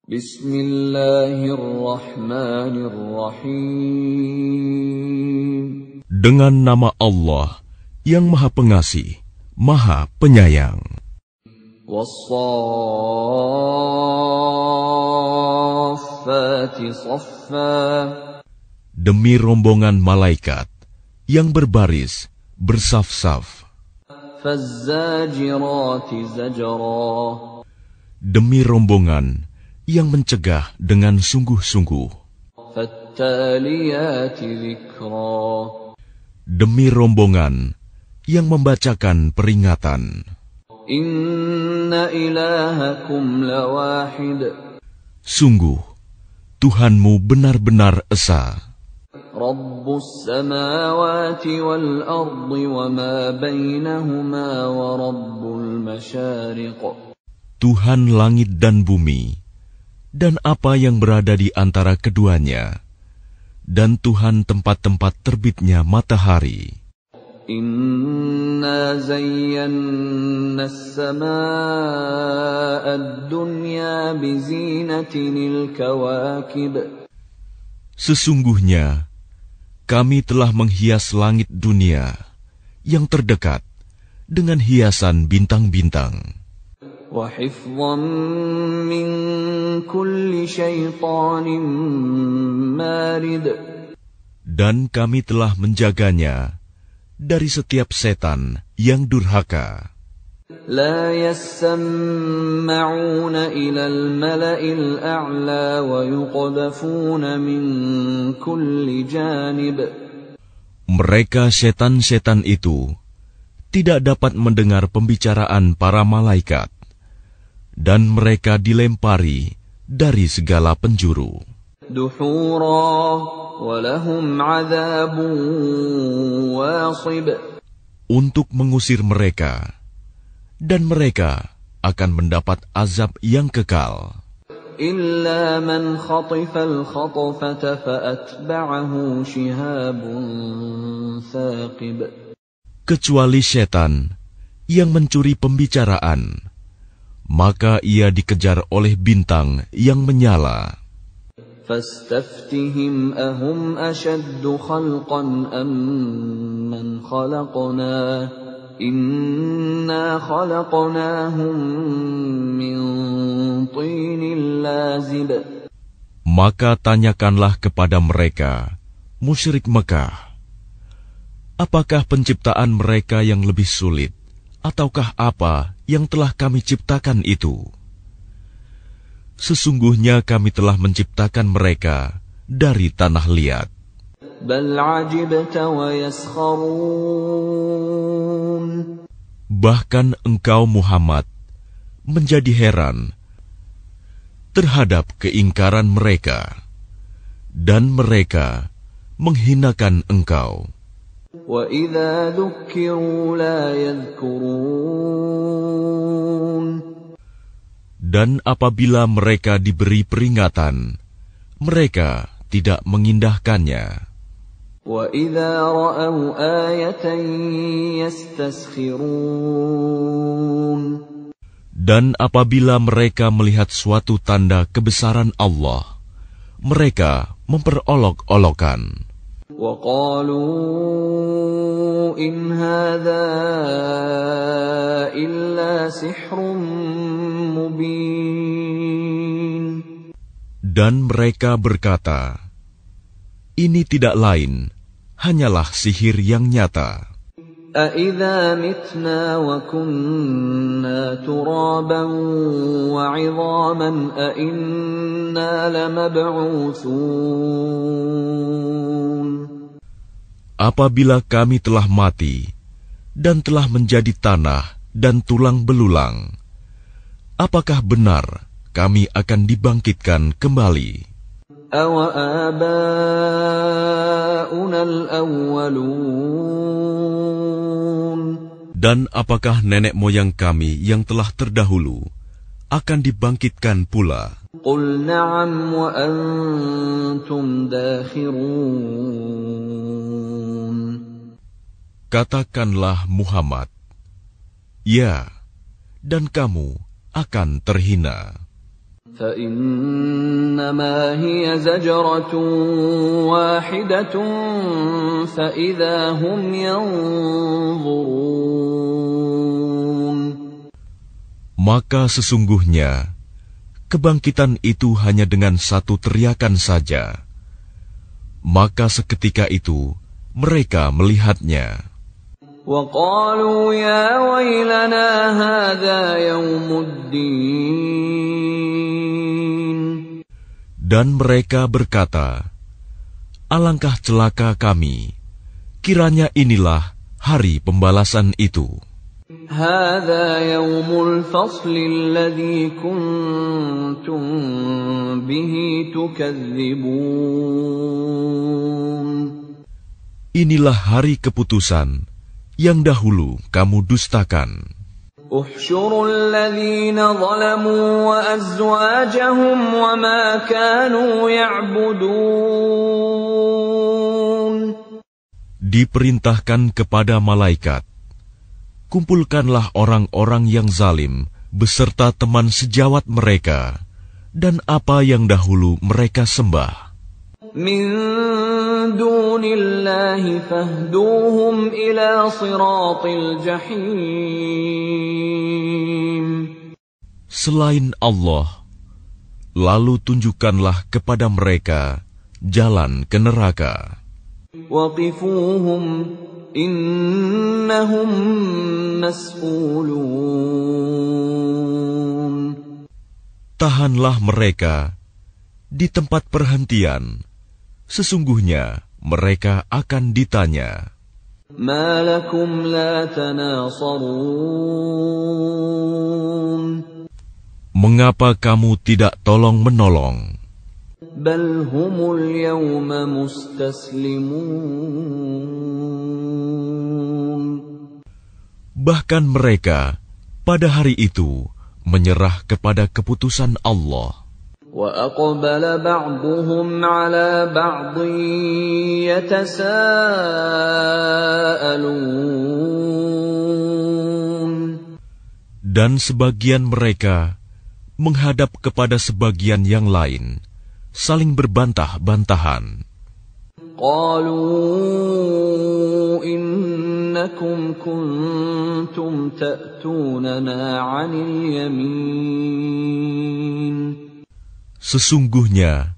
Bismillahirrahmanirrahim. Dengan nama Allah yang Maha Pengasih, Maha Penyayang. Was-saffati saffa. Demi rombongan malaikat yang berbaris bersaf-saf. Faz-zajirati zajra. Demi rombongan yang mencegah dengan sungguh-sungguh. Fattaliyati dzikra. Demi rombongan yang membacakan peringatan. Inna ilahakum lawahid. Sungguh, Tuhanmu benar-benar esa. Rabbus samawati wal ardi wa ma bainahuma wa rabbul masyariq. Tuhan langit dan bumi, dan apa yang berada di antara keduanya, dan Tuhan tempat-tempat terbitnya matahari. Inna zayyanna as-samaa'a ad-dunya bizinatinil kawakib. Sesungguhnya, kami telah menghias langit dunia yang terdekat dengan hiasan bintang-bintang. Wa hifdhan min kulli syaitanin marid. Dan kami telah menjaganya dari setiap setan yang durhaka. La yasma'una ila al-mala'il a'la wa yuqdhafuna min kulli janib. Mereka setan-setan itu tidak dapat mendengar pembicaraan para malaikat, dan mereka dilempari dari segala penjuru. Duhura wa lahum 'adzabun wasib. Untuk mengusir mereka, dan mereka akan mendapat azab yang kekal. Illa man khatifal khatfata fa'atba'ahu shihabun thaqib. Kecuali setan yang mencuri pembicaraan, maka ia dikejar oleh bintang yang menyala. Fastaftihim ahum ashaddu khalqan amman khalaqna. Inna khalaqnahum min tinin lazib. Maka tanyakanlah kepada mereka, musyrik Mekah, apakah penciptaan mereka yang lebih sulit, ataukah apa yang telah kami ciptakan itu? Sesungguhnya kami telah menciptakan mereka dari tanah liat. Bal ajibta wa yaskharun. Bahkan engkau Muhammad menjadi heran terhadap keingkaran mereka, dan mereka menghinakan engkau. Wa idza dzukkiru la yadhkurun. Dan apabila mereka diberi peringatan, mereka tidak mengindahkannya. Wa idza ra'aw ayatan yastaskhirun. Dan apabila mereka melihat suatu tanda kebesaran Allah, mereka memperolok-olokan. Wa qalu in hadza illa sihrun mubin. Dan mereka berkata, ini tidak lain, hanyalah sihir yang nyata. أَإِذَا مِتْنَا وَكُنَّا تُرَابًا وَعِظَامًا أَإِنَّا لَمَبْعُوثُونَ. Apabila kami telah mati dan telah menjadi tanah dan tulang belulang, apakah benar kami akan dibangkitkan kembali? أَوَآبَاؤُنَا الْأَوَّلُونَ. Dan apakah nenek moyang kami yang telah terdahulu akan dibangkitkan pula? قُلْ نَعَمْ وَأَنْتُمْ دَاخِرُونَ. Katakanlah Muhammad, ya, dan kamu akan terhina. فإنما هي زجرة واحدة فإذا هم ينظرون. Maka sesungguhnya kebangkitan itu hanya dengan satu teriakan saja. Maka seketika itu mereka melihatnya. وَقَالُوا يَا وَيْلَنَا هَذَا يَوْمُ الدِّينِ. Dan mereka berkata, alangkah celaka kami, kiranya inilah hari pembalasan itu. هَذَا يَوْمُ الْفَصْلِ الَّذِي كُنْتُمْ بِهِ تُكَذِّبُونَ. Inilah hari keputusan yang dahulu kamu dustakan. احشروا الذين ظلموا وأزواجهم وما كانوا يعبدون. Diperintahkan kepada malaikat, kumpulkanlah orang-orang yang zalim beserta teman sejawat mereka dan apa yang dahulu mereka sembah. من دون الله فاهدوهم إلى صراط الجحيم. Selain Allah, lalu tunjukkanlah kepada mereka jalan ke neraka. وقفوهم إنهم مسؤولون. Tahanlah mereka di tempat perhentian. Sesungguhnya mereka akan ditanya. ما لكم لا تناصرون. Mengapa kamu tidak tolong-menolong? بل هم اليوم مستسلمون. Bahkan mereka pada hari itu menyerah kepada keputusan Allah. وَأَقْبَلَ بَعْضُهُمْ عَلَى بَعْضٍ يَتَسَاءَلُونَ. Dan sebagian mereka menghadap kepada sebagian yang lain, saling berbantah-bantahan. قَالُوا إِنَّكُمْ كُنْتُمْ تَأْتُونَنَا عَنِ الْيَمِينِ. Sesungguhnya,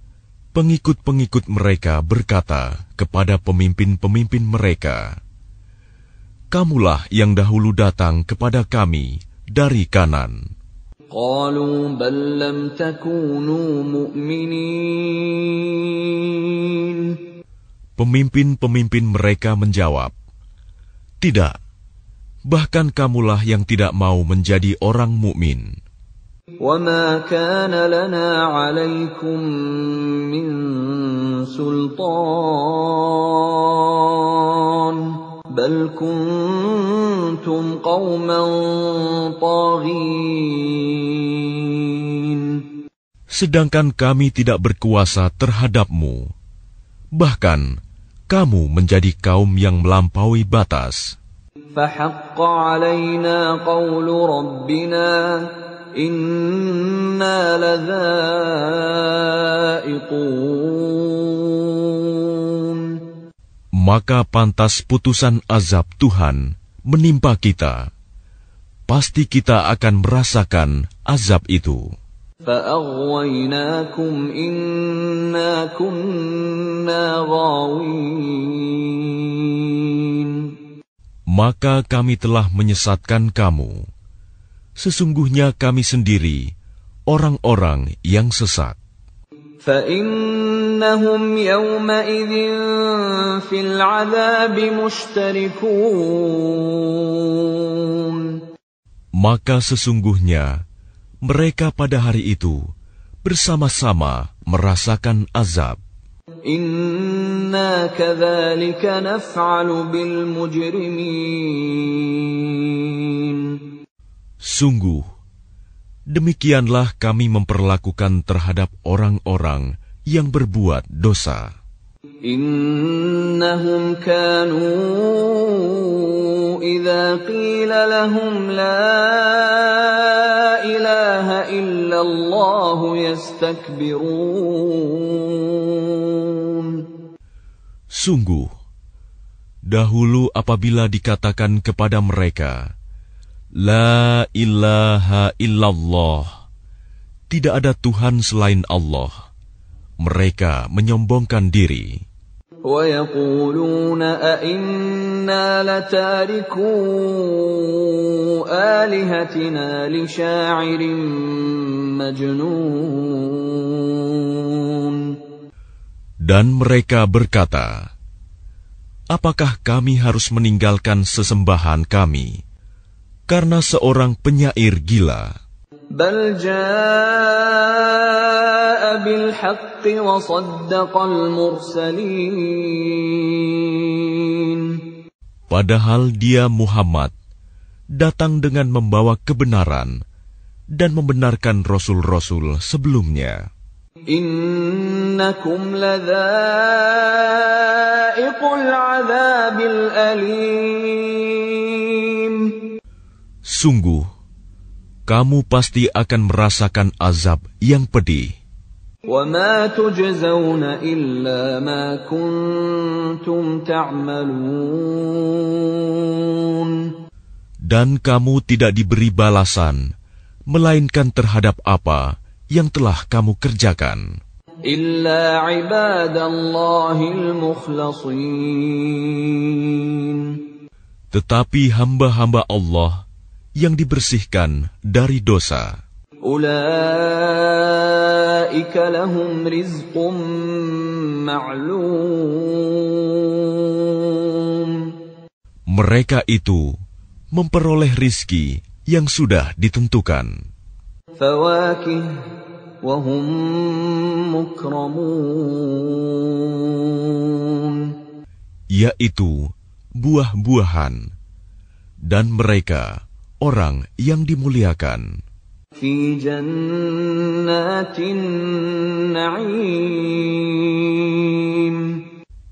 pengikut-pengikut mereka berkata kepada pemimpin-pemimpin mereka, kamulah yang dahulu datang kepada kami dari kanan. قَالُوا بَلْ لَمْ تَكُونُوا مُؤْمِنِينَ. Pemimpin-pemimpin mereka menjawab, tidak, bahkan kamulah yang tidak mau menjadi orang mukmin. وَمَا كَانَ لَنَا عَلَيْكُمْ مِنْ سُلْطَانٍ بَلْ كُنْتُمْ قَوْمًا طَاغِينَ. Sedangkan kami tidak berkuasa terhadapmu, bahkan kamu menjadi kaum yang melampaui batas. فَحَقَّ عَلَيْنَا قَوْلُ رَبِّنَا إِنَّا لَذَائِقُونَ. Maka pantas putusan azab Tuhan menimpa kita. Pasti kita akan merasakan azab itu. فَأَغْوَيْنَاكُمْ إِنَّا كُنَّا غَاوِينَ. Maka kami telah menyesatkan kamu. Sesungguhnya kami sendiri orang-orang yang sesat. فَإِنَّهُمْ يَوْمَئِذٍ فِي الْعَذَابِ مُشْتَرِكُونَ. Maka sesungguhnya mereka pada hari itu bersama-sama merasakan azab. إِنَّا كَذَلِكَ نَفْعَلُ بِالْمُجْرِمِينَ. Sungguh, demikianlah kami memperlakukan terhadap orang-orang yang berbuat dosa. إِنَّهُمْ كَانُوا إِذَا قِيلَ لَهُمْ لَا إِلَهَ إِلَّا الله يستكبرون. Sungguh, dahulu apabila dikatakan kepada mereka, La ilaha illallah, tidak ada Tuhan selain Allah, mereka menyombongkan diri. وَيَقُولُونَ أَإِنَّا لَتَارِكُو آلِهَتِنَا لِشَاعِرٍ مَجْنُونٍ. Dan mereka berkata, apakah kami harus meninggalkan sesembahan kami karena seorang penyair gila? بَلْ جَاءَ بِالْحَقِّ وَصَدَّقَ الْمُرْسَلِينَ. Padahal dia Muhammad datang dengan membawa kebenaran dan membenarkan rasul-rasul sebelumnya. إِنَّكُمْ لَذَائِقُو الْعَذَابِ الْأَلِيمِ. Sungguh, kamu pasti akan merasakan azab yang pedih. وَمَا تُجْزَوْنَ إِلَّا مَا كُنتُمْ تَعْمَلُونَ. Dan kamu tidak diberi balasan, melainkan terhadap apa yang telah kamu kerjakan. إِلَّا عِبَادَ اللَّهِ الْمُخْلَصِينَ. Tetapi hamba-hamba Allah yang dibersihkan dari dosa, أُولَئِكَ لَهُمْ رِزْقٌ مَّعْلُومٌ. mereka itu memperoleh rizki yang sudah ditentukan, فَوَاكِهُ وَهُمْ مُكْرَمُونَ. yaitu buah-buahan, dan mereka orang yang dimuliakan فِي جَنَّاتِ النَّعِيمِ.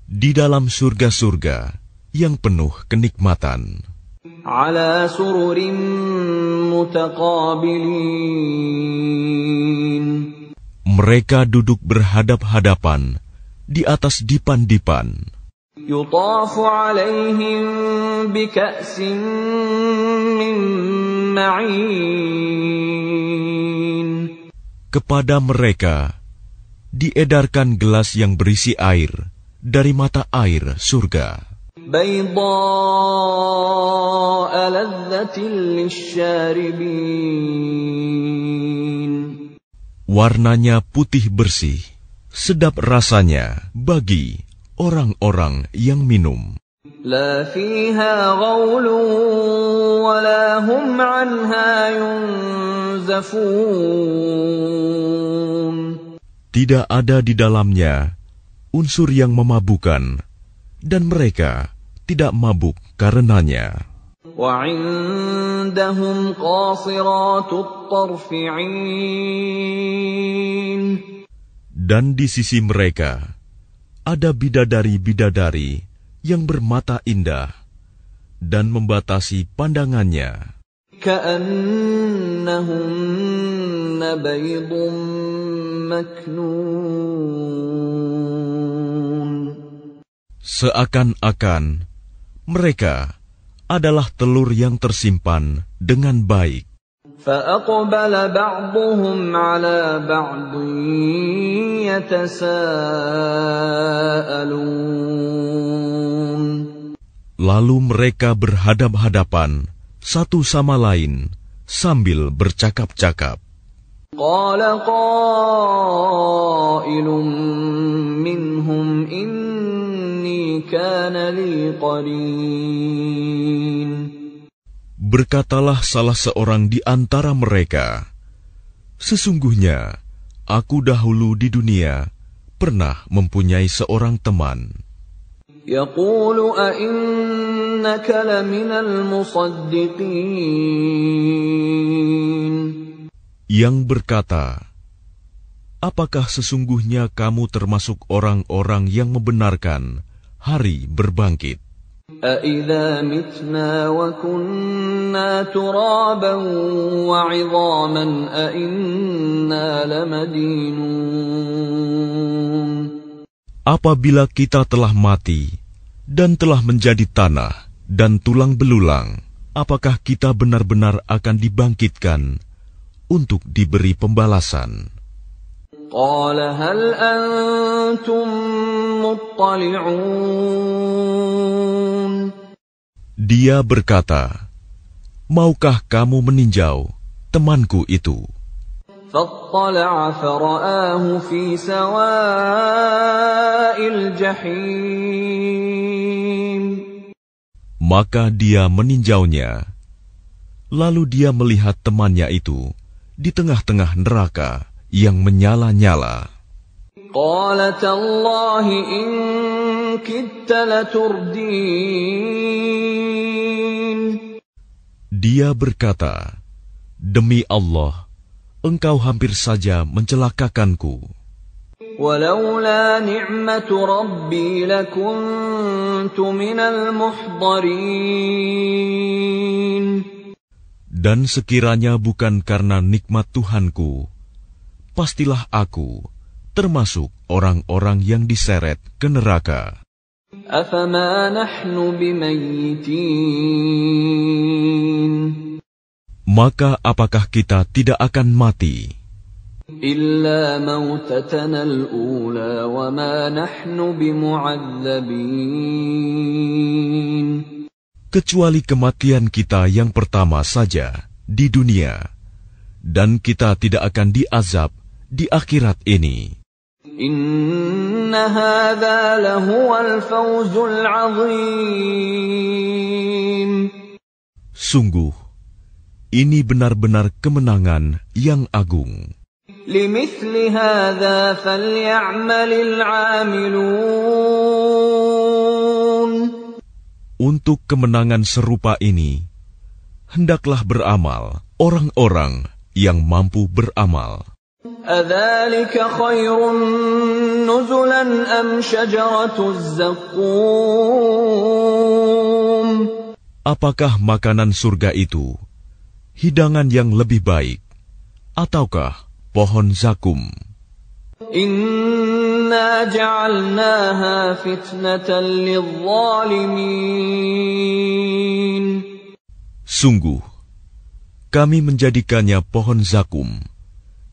di dalam surga-surga yang penuh kenikmatan, عَلَى سُرُرٍ مُتَقَابِلِينَ. mereka duduk berhadap-hadapan di atas dipan-dipan. يُطَافُ عَلَيْهِم بِكَأْسٍ مِّن مَّعِينٍ. Kepada mereka diedarkan gelas yang berisi air dari mata air surga, بَيْضَاءَ لَذَّةٍ لِّلشَّارِبِينَ. warnanya putih bersih, sedap rasanya bagi orang-orang yang minum. لَا فِيهَا غَوْلٌ وَلَا هُمْ عَنْهَا يُنزَفُونَ. Tidak ada di dalamnya unsur yang memabukkan, dan mereka tidak mabuk karenanya. وَعِندَهُمْ قَاصِرَاتُ الطَّرْفِ عِينٌ. Dan di sisi mereka ada bidadari-bidadari yang bermata indah dan membatasi pandangannya. كَأَنَّهُنَّ بَيْضٌ مَّكْنُونٌ. Seakan-akan mereka adalah telur yang tersimpan dengan baik. فَأَقْبَلَ بَعْضُهُمْ عَلَى بَعْضٍ يَتَسَاءَلُونَ. Lalu mereka berhadap-hadapan satu sama lain sambil bercakap-cakap. قَالَ قَائِلٌ مِّنْهُمْ إِنِّي كَانَ لِي قَرِينٌ. Berkatalah salah seorang di antara mereka, sesungguhnya aku dahulu di dunia pernah mempunyai seorang teman. يَقُولُ أَإِنَّكَ لَمِنَ الْمُصَدِّقِينَ. Yang berkata, apakah sesungguhnya kamu termasuk orang-orang yang membenarkan hari berbangkit? أَإِذَا مِتْنَا وَكُنَّا تُرَابًا وَعِظَامًا أَإِنَّا لَمَدِينُونَ. Apabila kita telah mati dan telah menjadi tanah dan tulang belulang, apakah kita benar-benar akan dibangkitkan untuk diberi pembalasan? قَالَ هَلْ أَنْتُمْ مُطَّلِعُونَ. Dia berkata, maukah kamu meninjau temanku itu? فَاطَّلَعَ فَرَآهُ فِي سَوَاءِ الْجَحِيمِ. Maka dia meninjaunya, lalu dia melihat temannya itu di tengah-tengah neraka yang menyala-nyala. قَالَ تَاللَّهِ إِن كِدتَّ لَتُرْدِينِ. Dia berkata, demi Allah, engkau hampir saja mencelakakanku. وَلَوْلَا نِعْمَةُ رَبِّي لَكُنْتُ مِنَ الْمُحْضَرِينَ. Dan sekiranya bukan karena nikmat Tuhanku, pastilah aku termasuk orang-orang yang diseret ke neraka. أَفَمَا نَحْنُ بِمَيِّتِينَ. Maka apakah kita tidak akan mati? إِلَّا مَوْتَتَنَا الْأُولَى وَمَا نَحْنُ بِمُعَذَّبِينَ. Kecuali kematian kita yang pertama saja di dunia, dan kita tidak akan diazab di akhirat ini. إِنَّ هَذَا لَهُوَ الْفَوْزُ الْعَظِيمُ. Sungguh, ini benar-benar kemenangan yang agung. لِمِثْلِ هَذَا فَلْيَعْمَلِ الْعَامِلُونَ. Untuk kemenangan serupa ini, hendaklah beramal orang-orang yang mampu beramal. أَذَلِكَ خَيْرٌ نُزُلًا أَمْ شَجَرَةُ الزَّقُّومِ. Apakah makanan surga itu hidangan yang lebih baik, ataukah pohon zakum? إِنَّا جَعَلْنَاهَا فِتْنَةً لِلظَّالِمِينَ. Sungguh, kami menjadikannya pohon zakum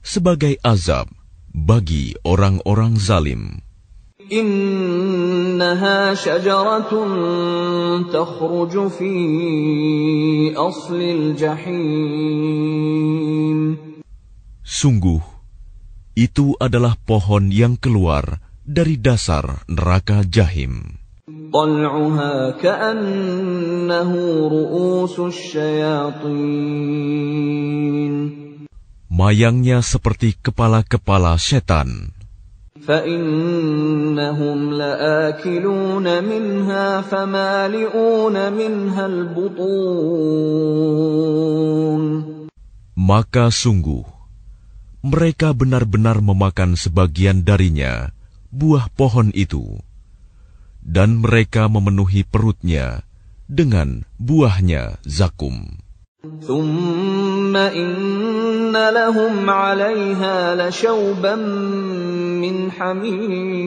sebagai azab bagi orang-orang zalim. إِنَّهَا شَجَرَةٌ تَخْرُجُ فِي أَصْلِ الْجَحِيمِ. Sungguh, itu adalah pohon yang keluar dari dasar neraka Jahim. طَلْعُهَا كَأَنَّهُ رُءُوسُ الشَّيَاطِينِ. Mayangnya seperti kepala-kepala setan. فَإِنَّهُمْ لَآكِلُونَ مِنْهَا فَمَالِئُونَ مِنْهَا الْبُطُونَ. Maka sungguh, mereka benar-benar memakan sebagian darinya, buah pohon itu, dan mereka memenuhi perutnya dengan buahnya zakum. ثُمَّ إِنَّ لَهُمْ عَلَيْهَا لَشَوْبًا مِّنْ حَمِيمٍ.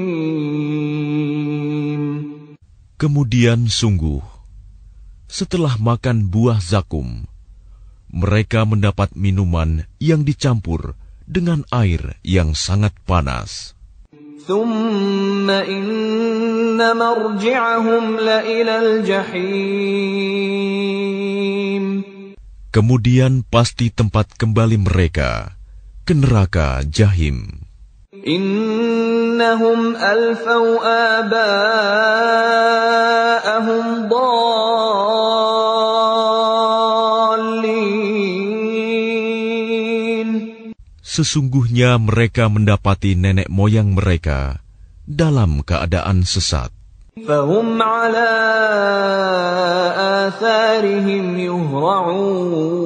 Kemudian sungguh, setelah makan buah zakum, mereka mendapat minuman yang dicampur dengan air yang sangat panas. ثُمَّ إِنَّ مَرْجِعَهُمْ لَإِلَى الْجَحِيمِ. Kemudian pasti tempat kembali mereka ke neraka Jahim. إِنَّهُمْ أَلْفَوْا آبَاءَهُمْ ضَالِّينَ. Sesungguhnya mereka mendapati nenek moyang mereka dalam keadaan sesat. فَهُمْ عَلَى آثَارِهِمْ يُهْرَعُونَ.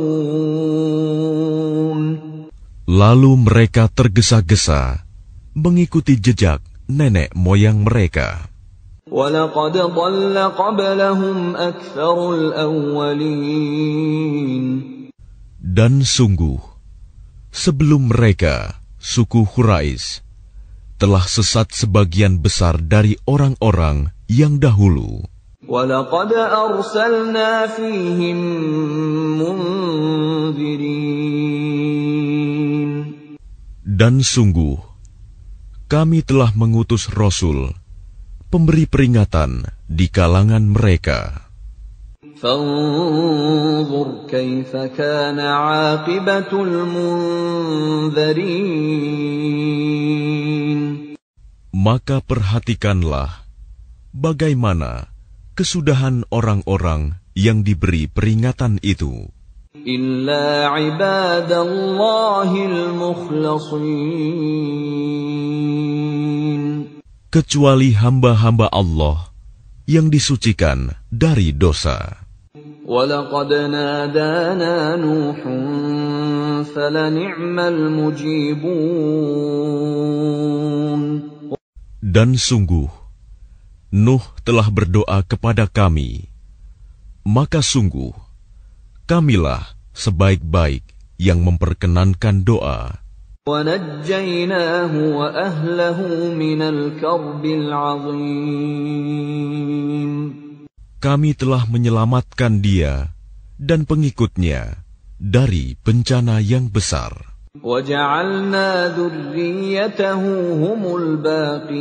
Lalu mereka tergesa-gesa mengikuti jejak nenek moyang mereka. وَلَقَدْ ضَلَّ قَبْلَهُمْ أَكْثَرُ الْأَوَّلِينَ Dan sungguh, sebelum mereka, suku Quraisy, telah sesat sebagian besar dari orang-orang yang dahulu. وَلَقَدْ أَرْسَلْنَا فِيهِمْ مُنذِرِينَ Dan sungguh, kami telah mengutus Rasul, pemberi peringatan di kalangan mereka. فانظر كيف كان عاقبة المنذرين Maka perhatikanlah bagaimana kesudahan orang-orang yang diberi peringatan itu. إلا عباد الله المخلصين Kecuali hamba-hamba Allah yang disucikan dari dosa. وَلَقَدْ نَادَانَا نُوحٌ فَلَنِعْمَ الْمُجِيبُونَ Dan sungguh, Nuh telah berdoa kepada kami, maka sungguh, kamilah sebaik-baik yang memperkenankan doa. وَنَجَّيْنَاهُ وَأَهْلَهُ مِنَ الْكَرْبِ الْعَظِيمِ Kami telah menyelamatkan dia dan pengikutnya dari bencana yang besar. وَجَعَلْنَا ذُرِّيَّتَهُ هُمُ الْبَاقِينَ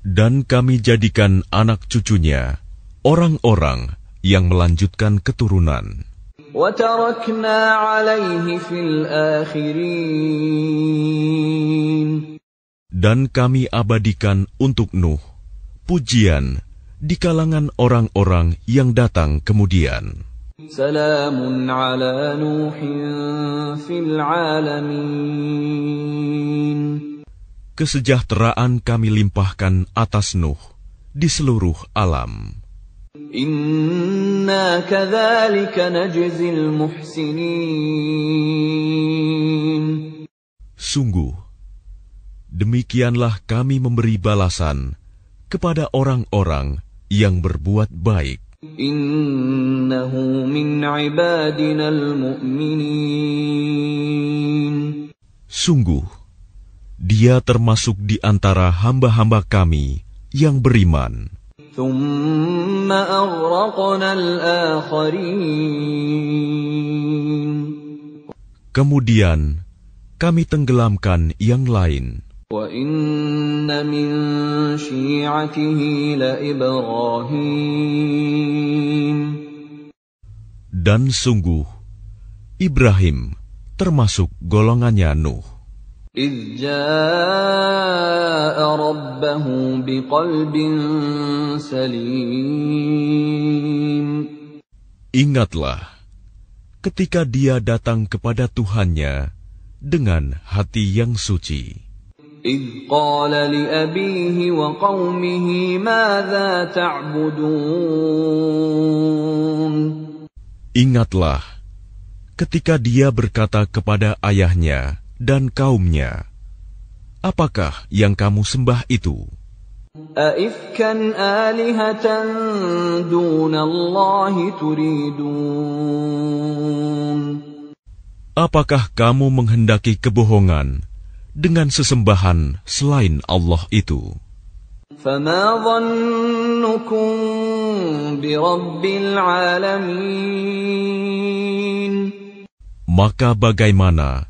Dan kami jadikan anak cucunya orang-orang yang melanjutkan keturunan. وَتَرَكْنَا عَلَيْهِ فِي الْآخِرِينَ Dan kami abadikan untuk Nuh pujian di kalangan orang-orang yang datang kemudian. سَلَامٌ عَلَى نُوحٍ فِي الْعَالَمِينَ Kesejahteraan kami limpahkan atas Nuh di seluruh alam. إِنَّا كَذَلِكَ نَجْزِي الْمُحْسِنِينَ Sungguh, demikianlah kami memberi balasan kepada orang-orang yang berbuat baik. إِنَّهُ مِنْ عِبَادِنَا الْمُؤْمِنِينَ Sungguh, dia termasuk di antara hamba-hamba kami yang beriman. ثُمَّ أَغْرَقْنَا الْآخَرِينَ Kemudian, kami tenggelamkan yang lain. وَإِنَّ مِنْ شِيعَتِهِ لَإِبْرَاهِيمَ Dan sungguh, Ibrahim termasuk golongannya Nuh. إِذْ جَاءَ رَبَّهُ بِقَلْبٍ سَلِيمٍ Ingatlah, ketika dia datang kepada Tuhannya dengan hati yang suci. إِذْ قَالَ لِأَبِيهِ وَقَوْمِهِ مَاذَا تَعْبُدُونَ Ingatlah ketika dia berkata kepada ayahnya dan kaumnya, apakah yang kamu sembah itu? أَإِفْكًا آلِهَةً دُونَ اللَّهِ تُرِيدُونَ Apakah kamu menghendaki kebohongan dengan sesembahan selain Allah itu? فَمَا ظَنُّكُمْ بِرَبِّ الْعَالَمِينَ Maka bagaimana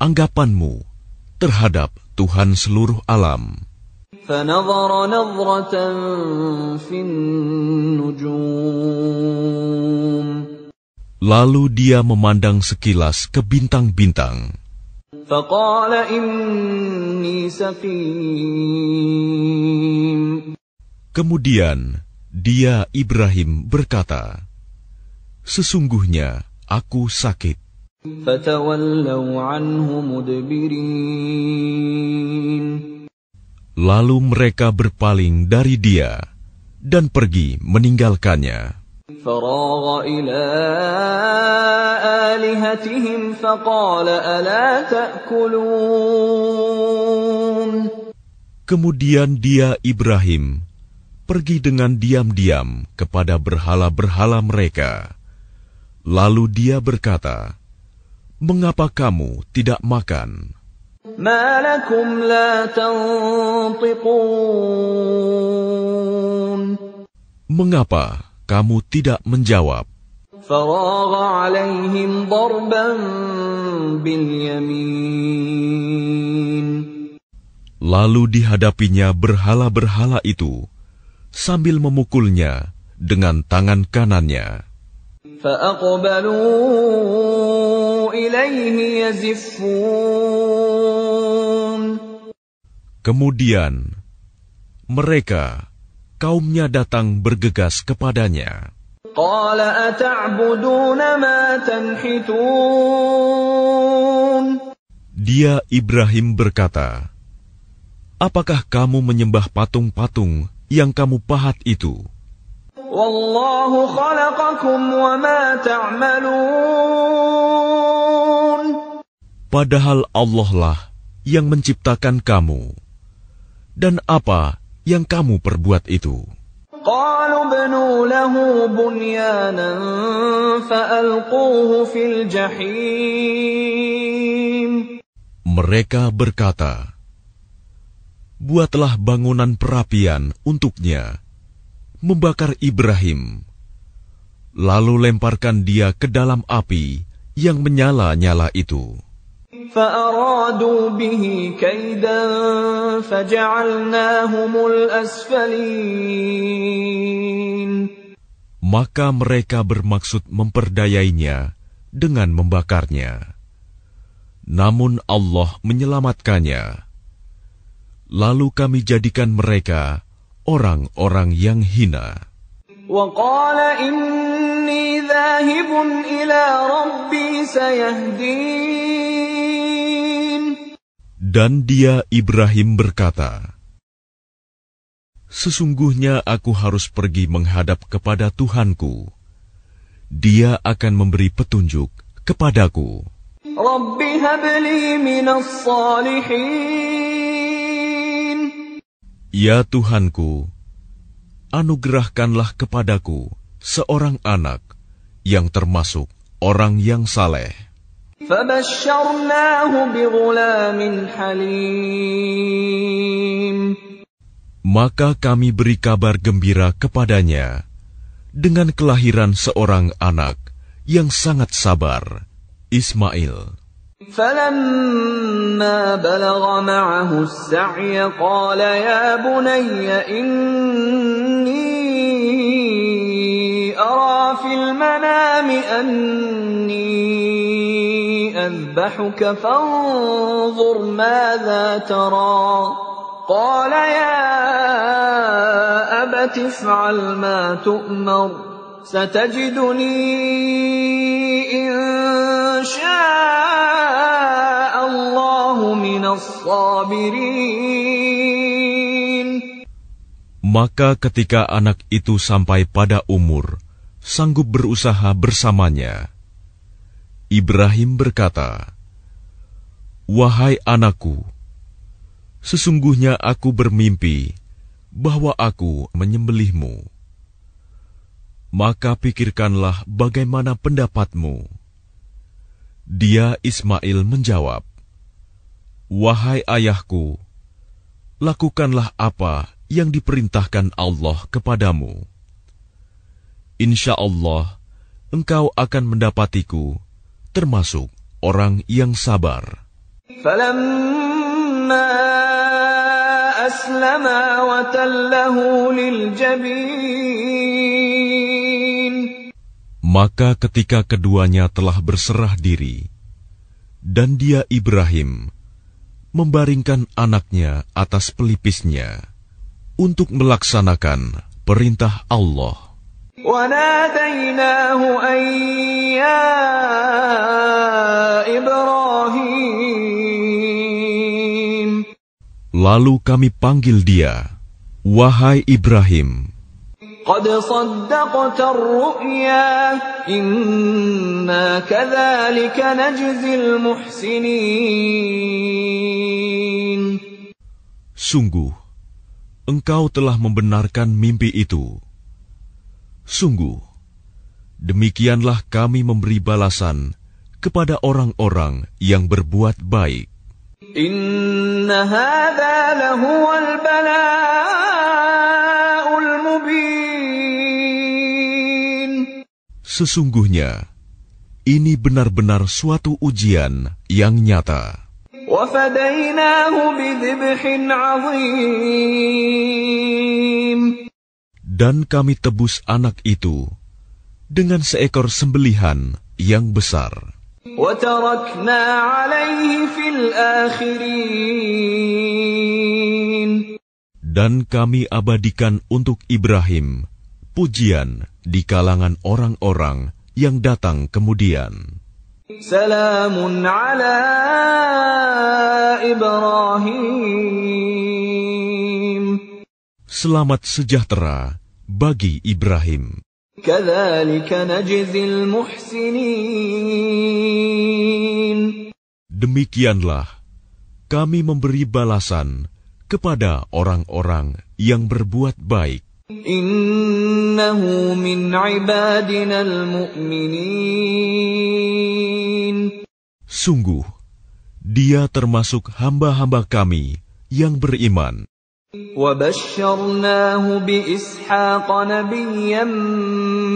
anggapanmu terhadap Tuhan seluruh alam? فَنَظَرَ نَظْرَةً فِي النُّجُومِ Lalu dia memandang sekilas ke bintang-bintang. فَقَالَ إِنِّي سَقِيمٌ Kemudian dia Ibrahim berkata, sesungguhnya aku sakit. فَتَوَلَّوْا عَنْهُ مُدْبِرِينَ Lalu mereka berpaling dari dia dan pergi meninggalkannya. فَرَاغَ إِلَىٰ آلِهَتِهِمْ فَقَالَ أَلَا تَأْكُلُونَ Kemudian dia, Ibrahim, pergi dengan diam-diam kepada berhala-berhala mereka. Lalu dia berkata, "Mengapa kamu tidak makan?" ما لكم لا تنطقون Mengapa kamu tidak menjawab? فراغ عليهم ضربا باليمين Lalu dihadapinya berhala-berhala itu sambil memukulnya dengan tangan kanannya. فأقبلوا إليه يزفون Kemudian mereka, kaumnya datang bergegas kepadanya. قال أتعبدون ما تنحتون Dia, Ibrahim, berkata, "Apakah kamu menyembah patung-patung yang kamu pahat itu? والله خلقكم وما تعملون Padahal Allah lah yang menciptakan kamu. Dan apa yang kamu perbuat itu?" قالوا ابنوا له بنيانا فألقوه في الجحيم Mereka berkata, "Buatlah bangunan perapian untuknya, membakar Ibrahim, lalu lemparkan dia ke dalam api yang menyala-nyala itu." فأرادوا به كيدا فجعلناهم الأسفلين Maka mereka bermaksud memperdayainya dengan membakarnya. Namun Allah menyelamatkannya. Lalu kami jadikan mereka orang-orang yang hina. وقال إني ذاهب إلى ربي سيهدين Dan dia, Ibrahim, berkata, "Sesungguhnya aku harus pergi menghadap kepada Tuhanku. Dia akan memberi petunjuk kepadaku." رب هب لي من الصالحين Ya Tuhanku, anugerahkanlah kepadaku seorang anak yang termasuk orang yang saleh. فبشرناه بغلام حليم Maka kami beri kabar gembira kepadanya dengan kelahiran seorang anak yang sangat sabar, Ismail. فلما بلغ معه السعي قال يا بني إني أرى في المنام أني أذبحك فانظر ماذا ترى قال يا أبت افعل ما تؤمر ستجدني إن شاء الله من الصابرين. Maka ketika anak itu sampai pada umur sanggup berusaha bersamanya, Ibrahim berkata, "Wahai anakku, sesungguhnya aku bermimpi bahwa aku menyembelihmu. Maka pikirkanlah bagaimana pendapatmu." Dia, Ismail, menjawab, "Wahai ayahku, lakukanlah apa yang diperintahkan Allah kepadamu. Insya Allah, engkau akan mendapatiku termasuk orang yang sabar." فلما أسلما وتله للجبين Maka ketika keduanya telah berserah diri, dan dia, Ibrahim, membaringkan anaknya atas pelipisnya untuk melaksanakan perintah Allah. وناديناه أن يا إبراهيم Lalu kami panggil dia, "Wahai Ibrahim, قد صدقت الرؤيا إنا كذلك نجزي المحسنين. sungguh engkau telah membenarkan mimpi itu. Sungguh, demikianlah kami memberi balasan kepada orang-orang yang berbuat baik. Inna hadza lahuwal bala'ul mubin. Sesungguhnya, ini benar-benar suatu ujian yang nyata. وَفَدَيْنَاهُ بِذِبْحٍ عَظِيمٍ. Dan kami tebus anak itu dengan seekor sembelihan yang besar. وَتَرَكْنَا عَلَيْهِ فِي الْآخِرِينَ. Dan kami abadikan untuk Ibrahim pujian di kalangan orang-orang yang datang kemudian. Salamun ala Ibrahim. Selamat sejahtera bagi Ibrahim. Kadzalika najzil muhsinin. Demikianlah kami memberi balasan kepada orang-orang yang berbuat baik. Innahu min ibadina al-mu'minin. Sungguh, dia termasuk hamba-hamba kami yang beriman. وَبَشَّرْنَاهُ بِإِسْحَاقَ نَبِيًّا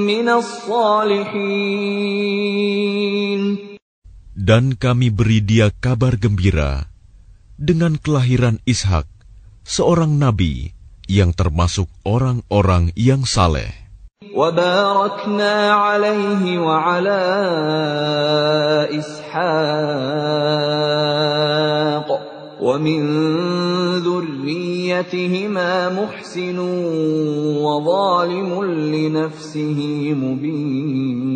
مِنَ الصَّالِحِينَ. Dan kami beri dia kabar gembira dengan kelahiran Ishak, seorang nabi yang termasuk orang-orang yang saleh. وَبَارَكْنَا عَلَيْهِ وَعَلَى إِسْحَاقَ وَمِنْ ذُرِّيَّتِهِمَا مُحْسِنٌ وَظَالِمٌ لِنَفْسِهِ مُبِينٌ.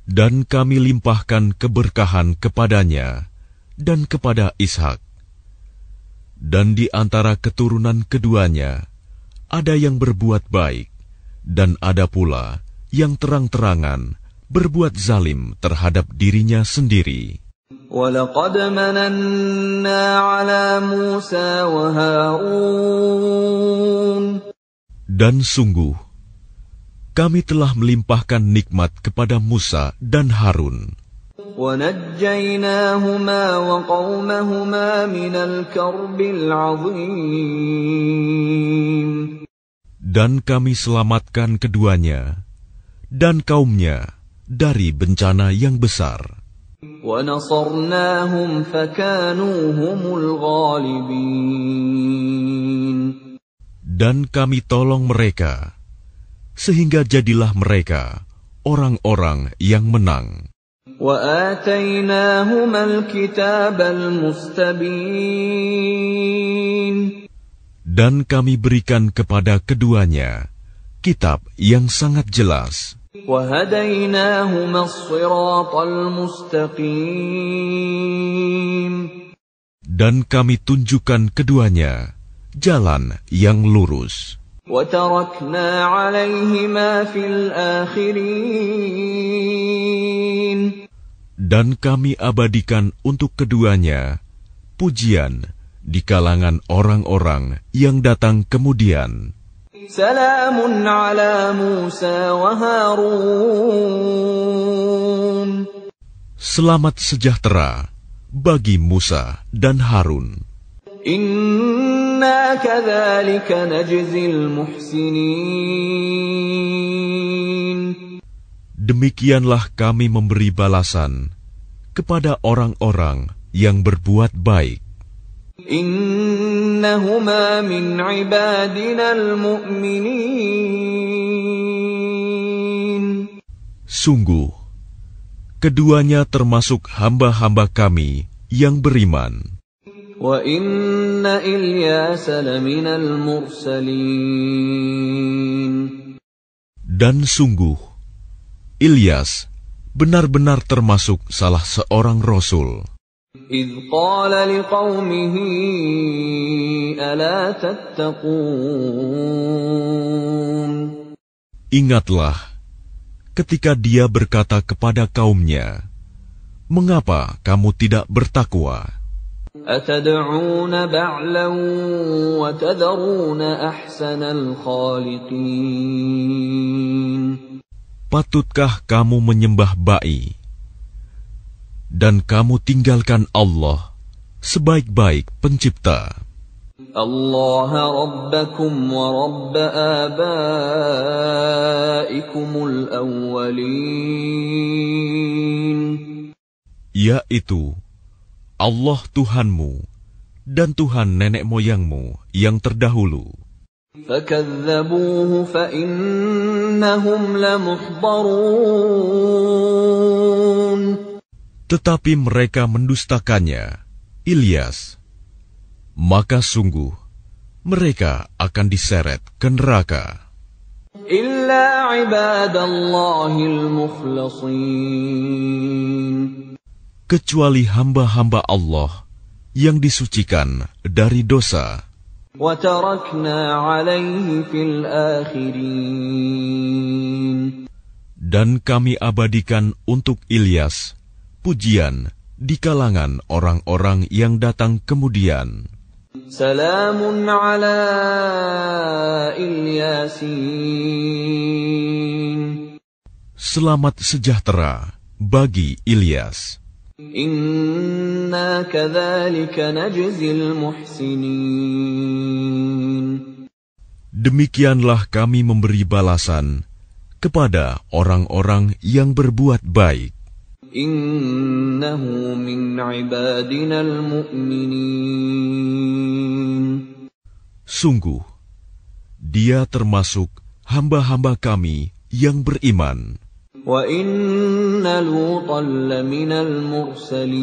Dan kami limpahkan keberkahan kepadanya dan kepada Ishak. Dan di antara keturunan keduanya, ada yang berbuat baik, dan ada pula yang terang-terangan berbuat zalim terhadap dirinya sendiri. وَلَقَدْ مَنَنَّا عَلَى مُوسَى وَهَارُونَ. Dan sungguh, kami telah melimpahkan nikmat kepada Musa dan Harun. وَنَجَّيْنَاهُمَا وَقَوْمَهُمَا مِنَ الْكَرْبِ الْعَظِيمِ. Dan kami selamatkan keduanya dan kaumnya dari bencana yang besar. وَنَصَرْنَاهُمْ فَكَانُوا هُمُ الْغَالِبِينَ. Dan kami tolong mereka, sehingga jadilah mereka orang-orang yang menang. وَآتَيْنَاهُمَا الْكِتَابَ الْمُسْتَبِينَ. Dan kami berikan kepada keduanya kitab yang sangat jelas. وَهَدَيْنَاهُمَا الصِّرَاطَ الْمُسْتَقِيمَ. Dan kami tunjukkan keduanya jalan yang lurus. وَتَرَكْنَا عَلَيْهِمَا فِي الْآخِرِينَ. Dan kami abadikan untuk keduanya pujian di kalangan orang-orang yang datang kemudian. Salamun ala Musa wa Harun. Selamat sejahtera bagi Musa dan Harun. Inna kadzalika najzil muhsinin. Demikianlah kami memberi balasan kepada orang-orang yang berbuat baik. Innahuma min ibadina al-mu'minin. Sungguh, keduanya termasuk hamba-hamba kami yang beriman. Wa inna Ilyasa laminal mursalin. Dan sungguh, Ilyas benar-benar termasuk salah seorang rasul. إِذْ قَالَ لِقَوْمِهِ أَلَا تَتَّقُونَ. Ingatlah ketika dia berkata kepada kaumnya, "Mengapa kamu tidak bertakwa?" أتدعون بعلا وتذرون أحسن الخالقين. Patutkah kamu menyembah ba'i, dan kamu tinggalkan Allah, sebaik-baik pencipta? Allah Rabbakum wa Rabb abaikumul awwalin. Yaitu Allah Tuhanmu dan Tuhan nenek moyangmu yang terdahulu. فَكَذَّبُوهُ فَإِنَّهُمْ لَمُحْضَرُونَ. Tetapi mereka mendustakannya, Ilyas. Maka sungguh, mereka akan diseret ke neraka. إِلَّا عِبَادَ اللَّهِ الْمُخْلَصِينَ. Kecuali hamba-hamba Allah yang disucikan dari dosa. وَتَرَكْنَا عَلَيْهِ فِي الْآخِرِينَ. Dan kami abadikan untuk Ilyas pujian di kalangan orang-orang yang datang kemudian. Salamun ala Ilyasin. Selamat sejahtera bagi Ilyas. Inna kadzalika najzil muhsinin. Demikianlah kami memberi balasan kepada orang-orang yang berbuat baik. Innahu min ibadinal mu'minin. Sungguh, dia termasuk hamba-hamba kami yang beriman. Wa inna Lutan laminal mursalin.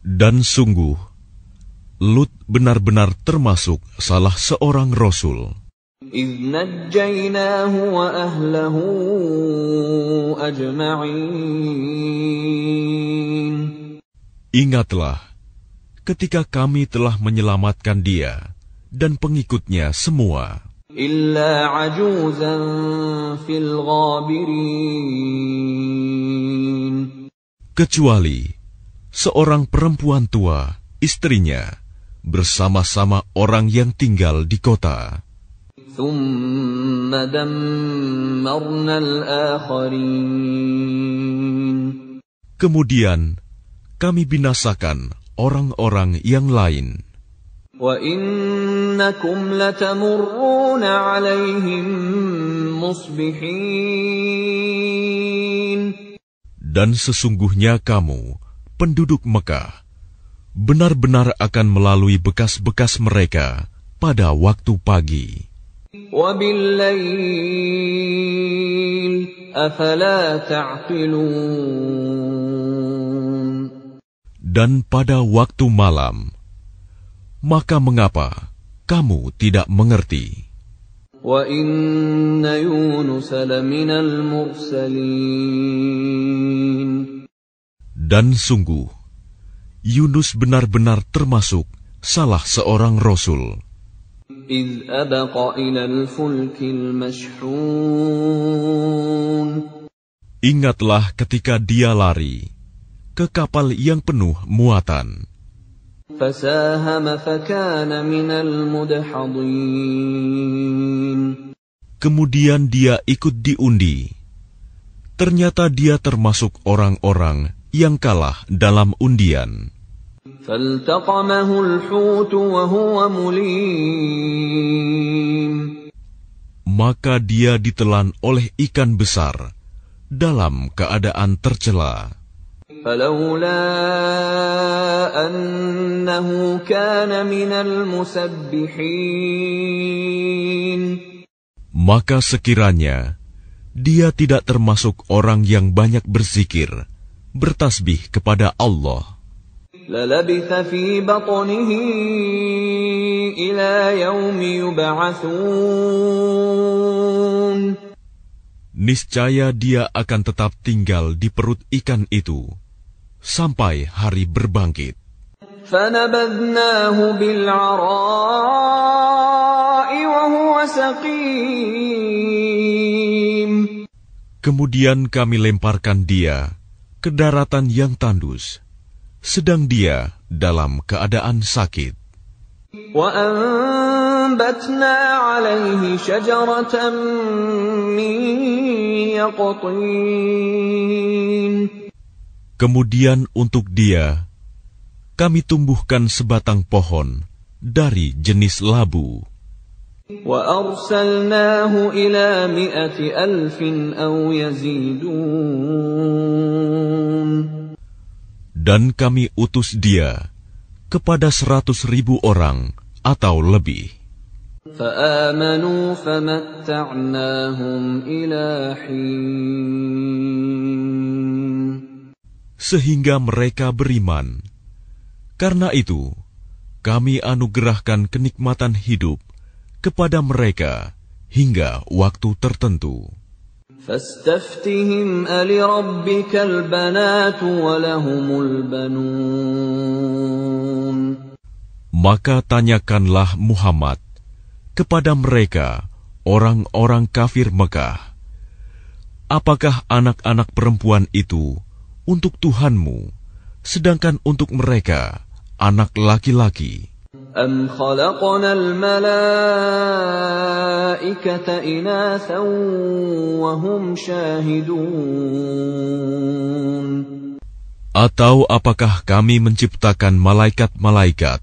Dan sungguh, Lut benar-benar termasuk salah seorang rasul. إِذْ نَجَّيْنَاهُ وَأَهْلَهُ أَجْمَعِينَ. Ingatlah, ketika kami telah menyelamatkan dia dan pengikutnya semua. إِلَّا عَجُوزًا فِي الْغَابِرِينَ. Kecuali seorang perempuan tua, istrinya, bersama-sama orang yang tinggal di kota. ثُمَّ دَمَّرْنَا الْآخَرِينَ. Kemudian kami binasakan orang-orang yang lain. وَإِنَّكُمْ لَتَمُرُّونَ عَلَيْهِمْ مُصْبِحِينَ. Dan sesungguhnya kamu, penduduk Mekah, benar-benar akan melalui bekas-bekas mereka pada waktu pagi. وَبِاللَّيْلِ أَفَلَا تَعْقِلُونَ. Dan pada waktu malam, maka mengapa kamu tidak mengerti? وَإِنَّ يُونُسَ لَمِنَ الْمُرْسَلِينَ. Dan sungguh, Yunus benar-benar termasuk salah seorang rasul. إِذْ أَبَقَ إِلَى الْفُلْكِ الْمَشْحُونِ. Ingatlah ketika dia lari ke kapal yang penuh muatan. فَسَاهَمَ فَكَانَ مِنَ الْمُدْحَضِينَ. Kemudian dia ikut diundi. Ternyata dia termasuk orang-orang yang kalah dalam undian. فَالْتَقَمَهُ الْحُوتُ وَهُوَ مُلِيمٌ. Maka dia ditelan oleh ikan besar dalam keadaan tercela. فَلَوْلَا أَنَّهُ كَانَ مِنَ الْمُسَبِّحِينَ. Maka sekiranya dia tidak termasuk orang yang banyak berzikir, bertasbih kepada Allah, لَلَبِثَ فِي بَطْنِهِ إِلَى يَوْمِ يُبْعَثُونَ. niscaya dia akan tetap tinggal di perut ikan itu sampai hari berbangkit. فَنَبَذْنَاهُ بِالْعَرَاءِ وَهُوَ سَقِيمٌ. Kemudian kami lemparkan dia ke daratan yang tandus, sedang dia dalam keadaan sakit. وَأَنبَتْنَا عَلَيْهِ شَجَرَةً مِّن يَقْطِينٍ. Kemudian untuk dia, kami tumbuhkan sebatang pohon dari jenis labu. وَأَرْسَلْنَاهُ إِلَى 100,000 أَوْ يَزِيدُونَ. Dan kami utus dia kepada 100,000 orang atau lebih. فَآمَنُوا فَمَتَّعْنَاهُمْ إِلَى حِينٍ. Sehingga mereka beriman. Karena itu, kami anugerahkan kenikmatan hidup kepada mereka hingga waktu tertentu. فَاسْتَفْتِهِمْ أَلِرَبِّكَ الْبَنَاتُ وَلَهُمُ الْبَنُونَ. Maka tanyakanlah Muhammad kepada mereka, orang-orang kafir Mekah, apakah anak-anak perempuan itu untuk Tuhanmu, sedangkan untuk mereka anak laki-laki? أَمْ خَلَقْنَا الْمَلَائِكَةَ إِنَاثًا وَهُمْ شَاهِدُونَ. Atau apakah kami menciptakan malaikat-malaikat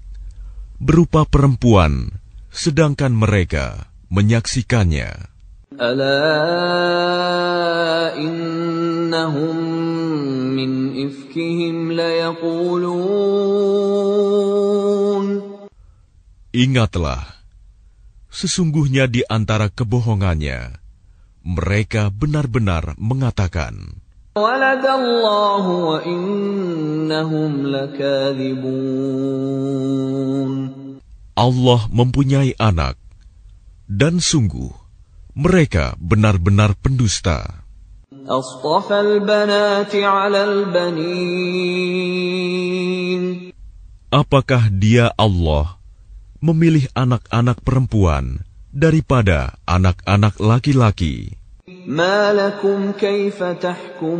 berupa perempuan, sedangkan mereka menyaksikannya? أَلَا إِنَّهُمْ مِنْ إِفْكِهِمْ لَيَقُولُونَ. Ingatlah, sesungguhnya di antara kebohongannya, mereka benar-benar mengatakan, وَلَدَ اللَّهُ وَإِنَّهُمْ لَكَاذِبُونَ. Allah mempunyai anak, dan sungguh, mereka benar-benar pendusta. أَصْطَفَى الْبَنَاتِ عَلَى الْبَنِينَ. Apakah dia Allah memilih anak-anak perempuan daripada anak-anak laki-laki? مَا لَكُمْ كَيْفَ تَحْكُمُونَ.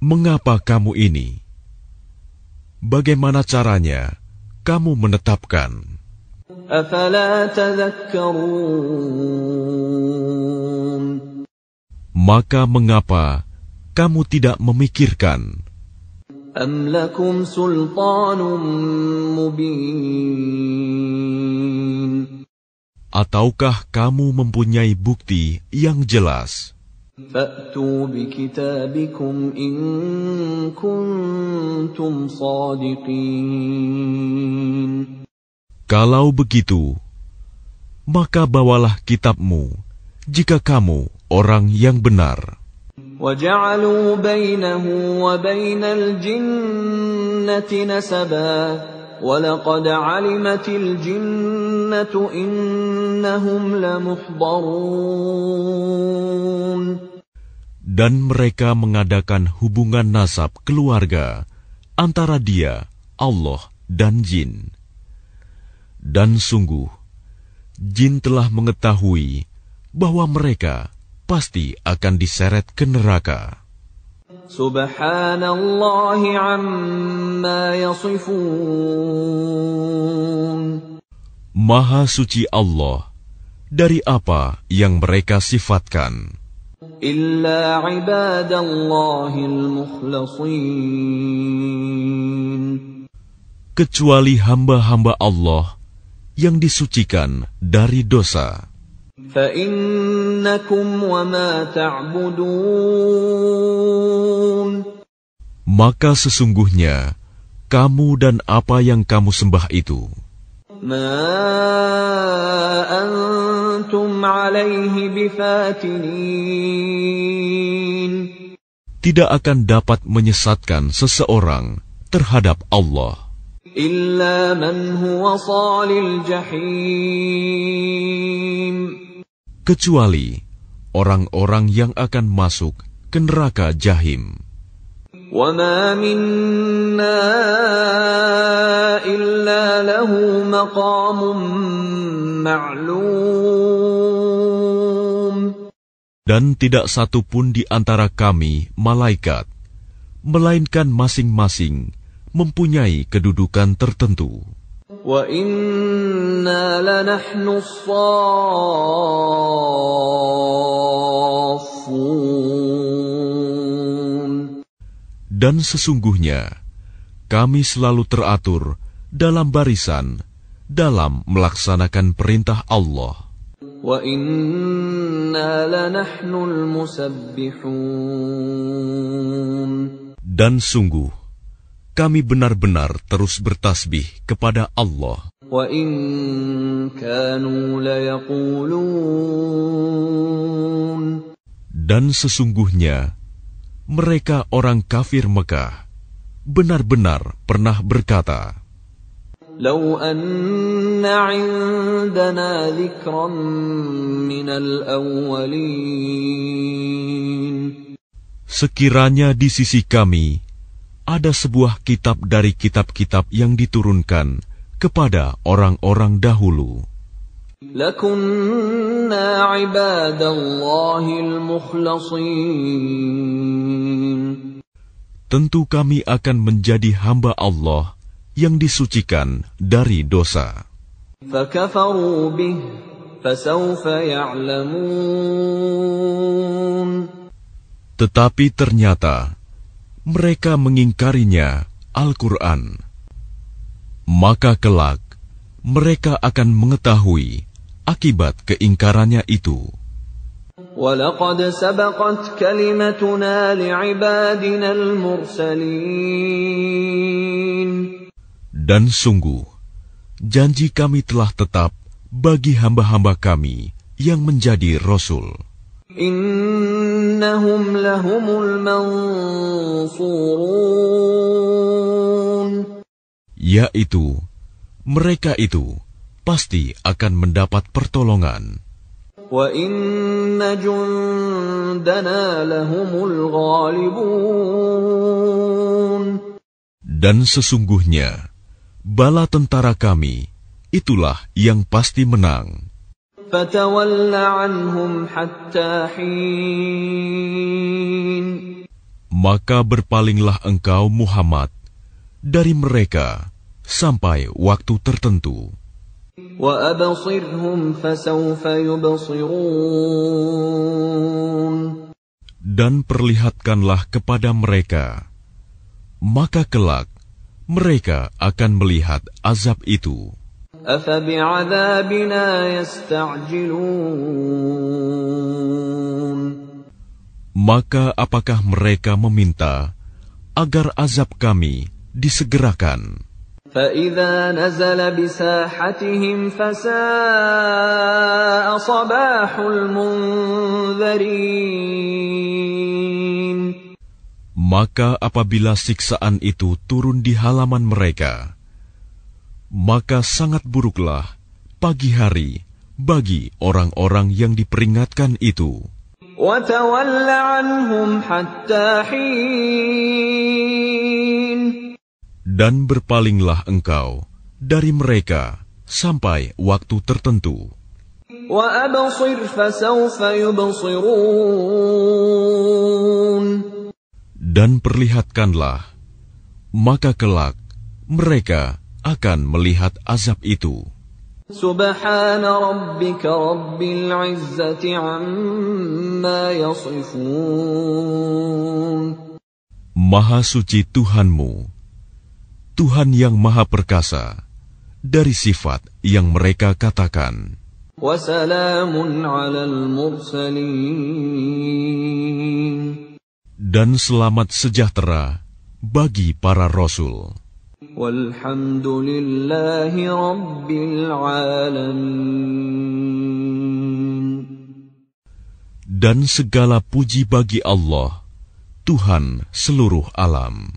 Mengapa kamu ini? Bagaimana caranya kamu menetapkan? أَفَلَا تَذَكَّرُونَ. Maka mengapa kamu tidak memikirkan? أَمْ لَكُمْ سُلْطَانٌ مُبِينٌ. Ataukah kamu mempunyai bukti yang jelas? فَأْتُوا بِكِتَابِكُمْ إِن كُنتُمْ صَادِقِينَ. Kalau begitu, maka bawalah kitabmu jika kamu orang yang benar. وَجَعَلُوا بَيْنَهُ وَبَيْنَ الْجِنَّةِ نَسَبًا وَلَقَدْ عَلِمَتِ الْجِنَّةُ إِنَّهُمْ لَمُحْضَرُونَ. Dan mereka mengadakan hubungan nasab keluarga antara dia, Allah, dan jin. Dan sungguh, jin telah mengetahui bahwa mereka pasti akan diseret ke neraka. Subhanallah amma yasifun. Maha suci Allah dari apa yang mereka sifatkan. Illa ibadallahil mukhlasin. Kecuali hamba-hamba Allah yang disucikan dari dosa. فَإِنَّكُمْ وَمَا تَعْبُدُونَ. Maka sesungguhnya kamu dan apa yang kamu sembah itu, مَا أَنْتُمْ عَلَيْهِ بِفَاتِنِينَ. tidak akan dapat menyesatkan seseorang terhadap Allah. إِلَّا مَنْ هُوَ صَالِ الْجَحِيمِ. Kecuali orang-orang yang akan masuk ke neraka Jahim. وَمَا مِنَّا إِلَّا لَهُ مَقَامٌ مَعْلُومٌ. Dan tidak satu pun di antara kami, malaikat, melainkan masing-masing mempunyai kedudukan tertentu. Wa inna lanahnu as-saffun. Dan sesungguhnya kami selalu teratur dalam barisan dalam melaksanakan perintah Allah. Wa inna lanahnul musabbihun. Dan sungguh kami benar-benar terus bertasbih kepada Allah. Wa in kanu layaqulun. Dan sesungguhnya mereka orang kafir Mekah benar-benar pernah berkata, Lau anna indana dzikran minal awwalin. sekiranya di sisi kami ada sebuah kitab dari kitab-kitab yang diturunkan kepada orang-orang dahulu, Lakunna ibadallahil mukhlasin. tentu kami akan menjadi hamba Allah yang disucikan dari dosa. Fakafaru bih, fasawfa ya'lamun. Tetapi ternyata mereka mengingkarinya Al-Quran. Maka kelak mereka akan mengetahui akibat keingkarannya itu. وَلَقَدْ سَبَقَتْ كَلِمَتُنَا لِعِبَادِنَا الْمُرْسَلِينَ. Dan sungguh, janji kami telah tetap bagi hamba-hamba kami yang menjadi Rasul. إِنَّهُمْ لَهُمُ الْمَنْصُورُونَ. Yaitu, mereka itu pasti akan mendapat pertolongan. وَإِنَّ جُنْدَنَا لَهُمُ الْغَالِبُونَ. Dan sesungguhnya, bala tentara kami, itulah yang pasti menang. فَتَوَلَّ عَنْهُمْ حَتَّى حِينٍ. Maka berpalinglah engkau Muhammad dari mereka sampai waktu tertentu. وَأَبْصِرْهُمْ فَسَوْفَ يُبْصِرُونَ. Dan perlihatkanlah kepada mereka, maka kelak mereka akan melihat azab itu. أَفَبِعَذَابِنَا يَسْتَعْجِلُونَ. Maka apakah mereka meminta agar azab kami disegerakan? فَإِذَا نَزَلَ بِسَاحَتِهِمْ فَسَاءَ صَبَاحُ الْمُنذَرِينَ. Maka apabila siksaan itu turun di halaman mereka, maka sangat buruklah pagi hari bagi orang-orang yang diperingatkan itu. وَتَوَلَّ عَنْهُمْ حَتَّى حِينٍ. Dan berpalinglah engkau dari mereka sampai waktu tertentu. وَأَبْصِرْ فَسَوْفَ يُبْصِرُونَ. Dan perlihatkanlah, maka kelak mereka akan melihat azab itu. سبحان ربك رب العزة عما يصفون. Maha suci Tuhanmu, Tuhan yang maha perkasa, dari sifat yang mereka katakan. وسلام على المرسلين. Dan selamat sejahtera bagi para Rasul. والحمد لله رب العالمين. Dan segala puji bagi Allah, Tuhan seluruh alam.